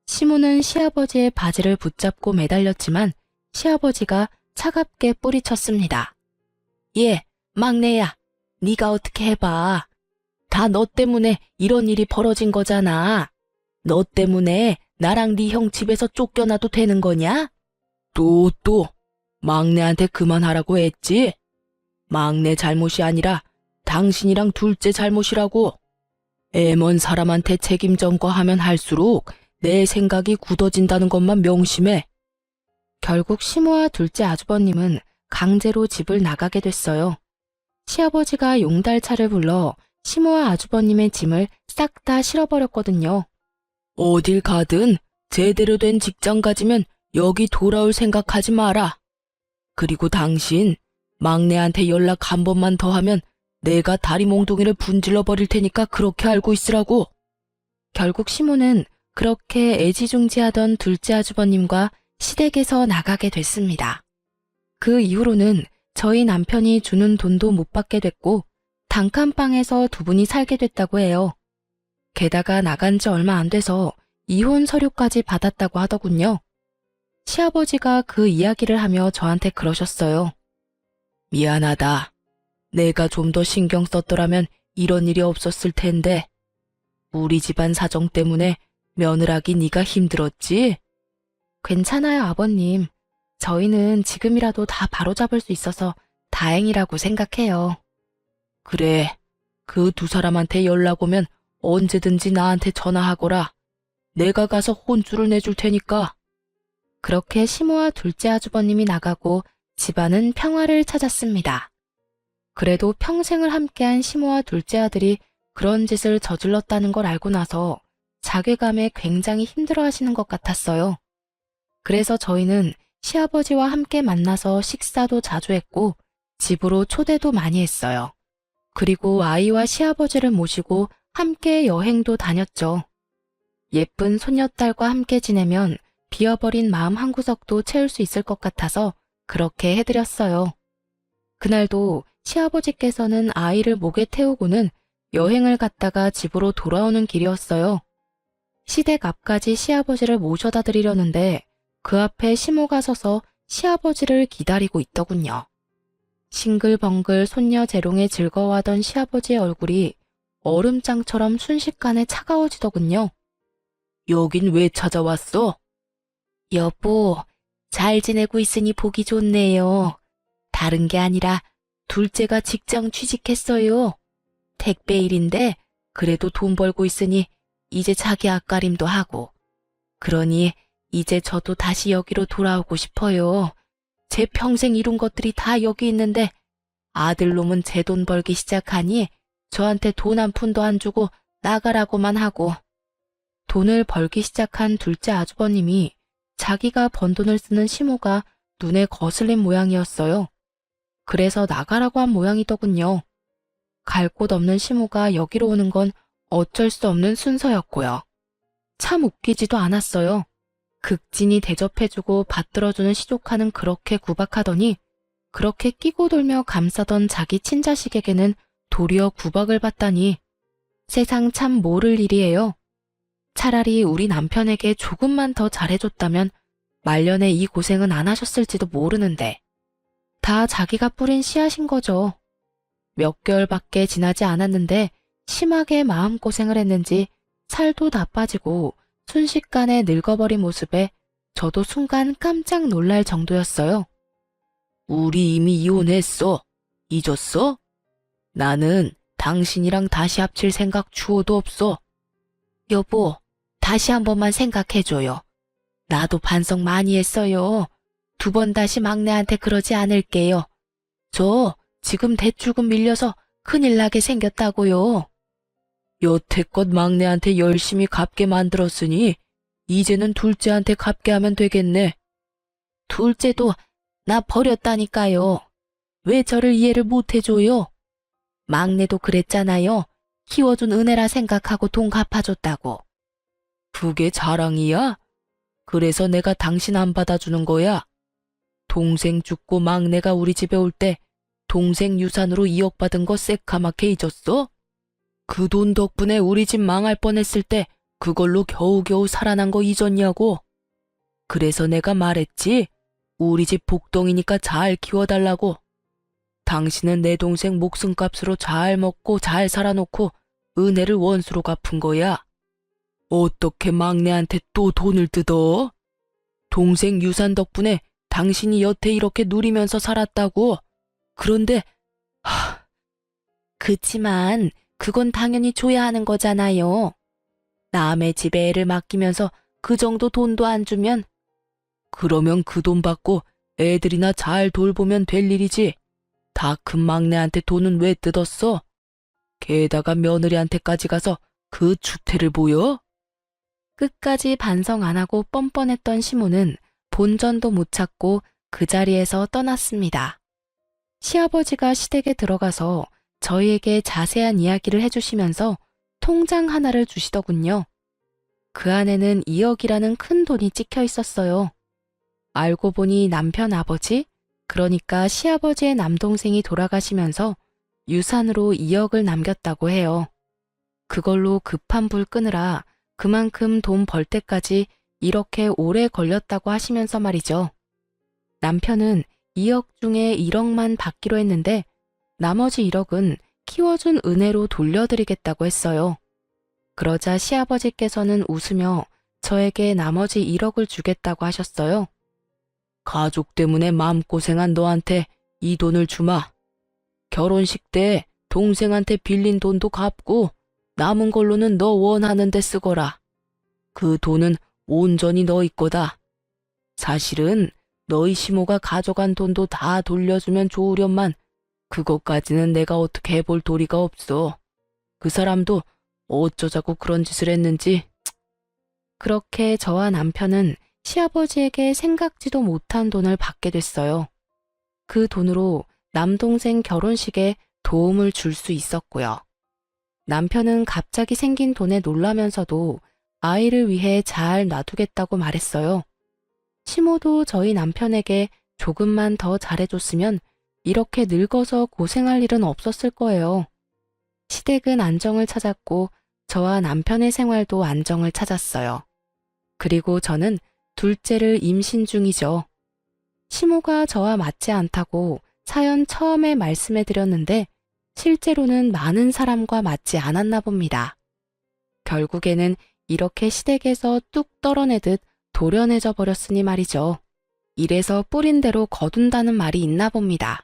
Speaker 1: 시모는 시아버지의 바지를 붙잡고 매달렸지만 시아버지가 차갑게 뿌리쳤습니다. 예, 막내야, 네가 어떻게 해봐. 다 너 때문에 이런 일이 벌어진 거잖아. 너 때문에 나랑 네 형 집에서 쫓겨나도 되는 거냐? 또, 막내한테 그만하라고 했지? 막내 잘못이 아니라 당신이랑 둘째 잘못이라고. 애먼 사람한테 책임 전가하면 할수록 내 생각이 굳어진다는 것만 명심해. 결국 시모와 둘째 아주버님은 강제로 집을 나가게 됐어요. 시아버지가 용달차를 불러 시모와 아주버님의 짐을 싹 다 실어버렸거든요. 어딜 가든 제대로 된 직장 가지면 여기 돌아올 생각하지 마라. 그리고 당신, 막내한테 연락 한 번만 더 하면 내가 다리 몽둥이를 분질러 버릴 테니까 그렇게 알고 있으라고. 결국 시모는 그렇게 애지중지하던 둘째 아주버님과 시댁에서 나가게 됐습니다. 그 이후로는 저희 남편이 주는 돈도 못 받게 됐고 단칸방에서 두 분이 살게 됐다고 해요. 게다가 나간 지 얼마 안 돼서 이혼 서류까지 받았다고 하더군요. 시아버지가 그 이야기를 하며 저한테 그러셨어요. 미안하다. 내가 좀 더 신경 썼더라면 이런 일이 없었을 텐데. 우리 집안 사정 때문에 며느라기 네가 힘들었지? 괜찮아요, 아버님. 저희는 지금이라도 다 바로잡을 수 있어서 다행이라고 생각해요. 그래, 그 두 사람한테 연락 오면 언제든지 나한테 전화하거라. 내가 가서 혼쭐을 내줄 테니까. 그렇게 시모와 둘째 아주버님이 나가고 집안은 평화를 찾았습니다. 그래도 평생을 함께한 시모와 둘째 아들이 그런 짓을 저질렀다는 걸 알고 나서 자괴감에 굉장히 힘들어하시는 것 같았어요. 그래서 저희는 시아버지와 함께 만나서 식사도 자주 했고 집으로 초대도 많이 했어요. 그리고 아이와 시아버지를 모시고 함께 여행도 다녔죠. 예쁜 손녀딸과 함께 지내면 비어버린 마음 한구석도 채울 수 있을 것 같아서 그렇게 해드렸어요. 그날도 시아버지께서는 아이를 목에 태우고는 여행을 갔다가 집으로 돌아오는 길이었어요. 시댁 앞까지 시아버지를 모셔다 드리려는데 그 앞에 시모가 서서 시아버지를 기다리고 있더군요. 싱글벙글 손녀 재롱에 즐거워하던 시아버지의 얼굴이 얼음장처럼 순식간에 차가워지더군요. 여긴 왜 찾아왔어? 여보, 잘 지내고 있으니 보기 좋네요. 다른 게 아니라 둘째가 직장 취직했어요. 택배 일인데 그래도 돈 벌고 있으니 이제 자기 앞가림도 하고. 그러니 이제 저도 다시 여기로 돌아오고 싶어요. 제 평생 이룬 것들이 다 여기 있는데 아들놈은 제 돈 벌기 시작하니 저한테 돈 한 푼도 안 주고 나가라고만 하고. 돈을 벌기 시작한 둘째 아주버님이 자기가 번 돈을 쓰는 시모가 눈에 거슬린 모양이었어요. 그래서 나가라고 한 모양이더군요. 갈 곳 없는 시모가 여기로 오는 건 어쩔 수 없는 순서였고요. 참 웃기지도 않았어요. 극진히 대접해주고 받들어주는 시조카는 그렇게 구박하더니 그렇게 끼고 돌며 감싸던 자기 친자식에게는 도리어 구박을 받다니 세상 참 모를 일이에요. 차라리 우리 남편에게 조금만 더 잘해줬다면 말년에 이 고생은 안 하셨을지도 모르는데 다 자기가 뿌린 씨앗인 거죠. 몇 개월밖에 지나지 않았는데 심하게 마음고생을 했는지 살도 다 빠지고 순식간에 늙어버린 모습에 저도 순간 깜짝 놀랄 정도였어요. 우리 이미 이혼했어. 잊었어? 나는 당신이랑 다시 합칠 생각 추호도 없어. 여보, 다시 한 번만 생각해줘요. 나도 반성 많이 했어요. 두 번 다시 막내한테 그러지 않을게요. 저 지금 대출금 밀려서 큰일 나게 생겼다고요. 여태껏 막내한테 열심히 갚게 만들었으니 이제는 둘째한테 갚게 하면 되겠네. 둘째도 나 버렸다니까요. 왜 저를 이해를 못해줘요? 막내도 그랬잖아요. 키워준 은혜라 생각하고 돈 갚아줬다고. 그게 자랑이야? 그래서 내가 당신 안 받아주는 거야. 동생 죽고 막내가 우리 집에 올 때 동생 유산으로 2억 받은 거 새카맣게 잊었어? 그 돈 덕분에 우리 집 망할 뻔했을 때 그걸로 겨우겨우 살아난 거 잊었냐고. 그래서 내가 말했지. 우리 집 복덩이니까 잘 키워달라고. 당신은 내 동생 목숨값으로 잘 먹고 잘 살아놓고 은혜를 원수로 갚은 거야. 어떻게 막내한테 또 돈을 뜯어? 동생 유산 덕분에 당신이 여태 이렇게 누리면서 살았다고. 그런데 그치만 그건 당연히 줘야 하는 거잖아요. 남의 집에 애를 맡기면서 그 정도 돈도 안 주면 그러면 그 돈 받고 애들이나 잘 돌보면 될 일이지. 다 큰 막내한테 돈은 왜 뜯었어? 게다가 며느리한테까지 가서 그 추태를 보여? 끝까지 반성 안 하고 뻔뻔했던 시모는 본전도 못 찾고 그 자리에서 떠났습니다. 시아버지가 시댁에 들어가서 저희에게 자세한 이야기를 해주시면서 통장 하나를 주시더군요. 그 안에는 2억이라는 큰 돈이 찍혀 있었어요. 알고 보니 남편 아버지, 그러니까 시아버지의 남동생이 돌아가시면서 유산으로 2억을 남겼다고 해요. 그걸로 급한 불 끄느라 그만큼 돈 벌 때까지 이렇게 오래 걸렸다고 하시면서 말이죠. 남편은 2억 중에 1억만 받기로 했는데 나머지 1억은 키워준 은혜로 돌려드리겠다고 했어요. 그러자 시아버지께서는 웃으며 저에게 나머지 1억을 주겠다고 하셨어요. 가족 때문에 마음고생한 너한테 이 돈을 주마. 결혼식 때 동생한테 빌린 돈도 갚고 남은 걸로는 너 원하는 데 쓰거라. 그 돈은 온전히 너희 거다. 사실은 너희 시모가 가져간 돈도 다 돌려주면 좋으련만 그것까지는 내가 어떻게 해볼 도리가 없어. 그 사람도 어쩌자고 그런 짓을 했는지. 그렇게 저와 남편은 시아버지에게 생각지도 못한 돈을 받게 됐어요. 그 돈으로 남동생 결혼식에 도움을 줄 수 있었고요. 남편은 갑자기 생긴 돈에 놀라면서도 아이를 위해 잘 놔두겠다고 말했어요. 시모도 저희 남편에게 조금만 더 잘해줬으면 이렇게 늙어서 고생할 일은 없었을 거예요. 시댁은 안정을 찾았고 저와 남편의 생활도 안정을 찾았어요. 그리고 저는 둘째를 임신 중이죠. 시모가 저와 맞지 않다고 사연 처음에 말씀해 드렸는데 실제로는 많은 사람과 맞지 않았나 봅니다. 결국에는 이렇게 시댁에서 뚝 떨어내듯 도려내져 버렸으니 말이죠. 이래서 뿌린 대로 거둔다는 말이 있나 봅니다.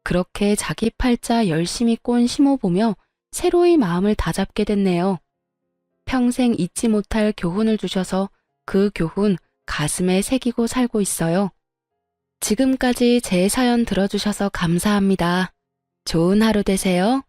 Speaker 1: 그렇게 자기 팔자 열심히 꼰 시모 보며 새로이 마음을 다잡게 됐네요. 평생 잊지 못할 교훈을 주셔서 그 교훈 가슴에 새기고 살고 있어요. 지금까지 제 사연 들어주셔서 감사합니다. 좋은 하루 되세요.